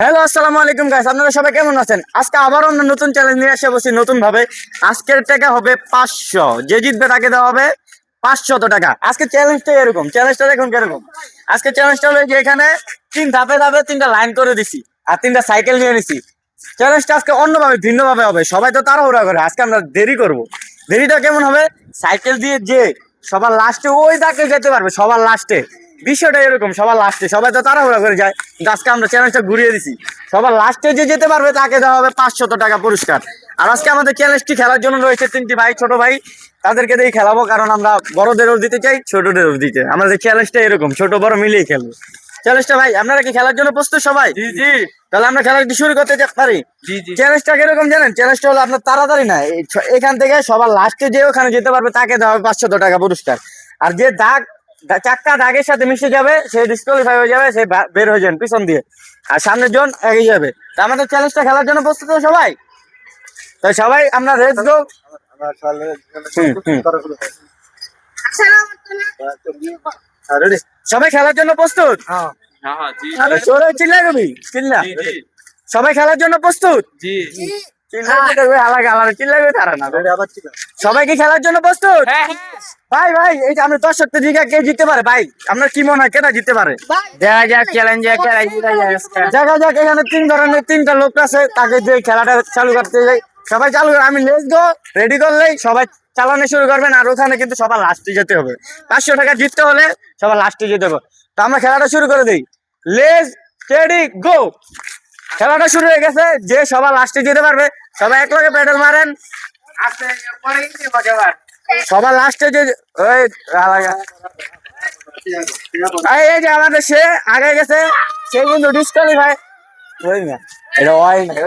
Hello, আসসালামু আলাইকুম guys, আপনারা সবাই কেমন আছেন? আজকে আবার আমরা নতুন চ্যালেঞ্জ নিয়ে এসে বসি নতুন ভাবে। আজকের টাকা হবে 500, যে জিতবে তাকে দেওয়া হবে 500 টাকা। আজকে চ্যালেঞ্জটা এরকম, চ্যালেঞ্জটা দেখুন কিরকম। আজকে চ্যালেঞ্জটা হলো যে এখানে তিন ধাপে ধাপে তিনটা লাইন করে দিছি আর তিনটা সাইকেল নিয়ে নিছি। চ্যালেঞ্জটা আজকে অন্যভাবে ভিন্নভাবে হবে, সবাই তো তাড়াহুড়া করে, আজকে আমরা দেরি করব। দেরিটা কেমন হবে? সাইকেল দিয়ে যে সবার লাস্টে ওই দাকে যেতে পারবে, সবার লাস্টে। বিষয়টা এরকম, সবার লাস্টে, সবাই তো তাড়াহুড়া করে যায়, কিন্তু আজকে আমরা চ্যালেঞ্জটা ঘুরিয়ে দিছি। সবার লাস্টে যে যেতে পারবে তাকে দেওয়া হবে 500 টাকা পুরস্কার। আর আজকে আমাদের চ্যালেঞ্জটি খেলার জন্য রয়েছে তিনটি ভাই, ছোট ভাই। তাদেরকে দিয়ে খেলাবো, কারণ আমরা বড়দেরও দিতে চাই, ছোটদেরও দিতে। আমাদের চ্যালেঞ্জটা এরকম, ছোট বড় মিলিয়ে খেলবো চ্যালেঞ্জটা। ভাই, আপনারা কি খেলার জন্য প্রস্তুত সবাই? জি জি তাহলে আমরা খেলাটি শুরু করতে পারি। জি জি চ্যালেঞ্জটা কিরকম জানেন? চ্যালেঞ্জটা হলো আপনার তাড়াতাড়ি না, এখান থেকে সবার লাস্টে যে ওখানে যেতে পারবে তাকে দেওয়া হবে 500 টাকা পুরস্কার। আর যে চাক্কা দাগের সাথে মিশে যাবে সে ডিসকোয়ালিফাই হয়ে যাবে, সে বের হয়ে যান পিছন দিয়ে, আর সামনের জন এগিয়ে যাবে। তা আমাদের চ্যালেঞ্জটা খেলার জন্য প্রস্তুত তো সবাই? তো সবাই আমরা রেস গো। সবাই খেলার জন্য প্রস্তুত? হ্যাঁ হ্যাঁ জি জোরে চিল্লা কবি, চিল্লা। জি জি সবাই খেলার জন্য প্রস্তুত? জি সবাই কি খেলার জন্য প্রস্তুত? হ্যাঁ ভাই ভাই, এই যে আমরা 10 জিগা কে জিততে পারে ভাই? আপনার কি মনে হয় কেটা জিততে পারে? দেখা যাক, চ্যালেঞ্জে দেখা যাক। এখানে তিন ধরনের তিনটা লোক আছে, তাকে যে খেলাটা চালু করতে যাই। সবাই চালু করে, আমি লেস গো রেডি করলেই সবাই চালানো শুরু করবেন। আর ওখানে কিন্তু সবার লাস্টে যেতে হবে, 500 টাকা জিততে হলে সবার লাস্টে যেতে হবে। তো আমরা খেলাটা শুরু করে দিই। Less ready go. খেলাটা শুরু হয়ে গেছে, যে সবার লাস্টে যেতে পারবে সবাই এক লগে প্যাডেল মারেন। সবার লাস্টে যে ওই এই যে আমাদের সে আগে গেছে, সে কিন্তু ডিসকোয়ালিফাই। এটা হয় না।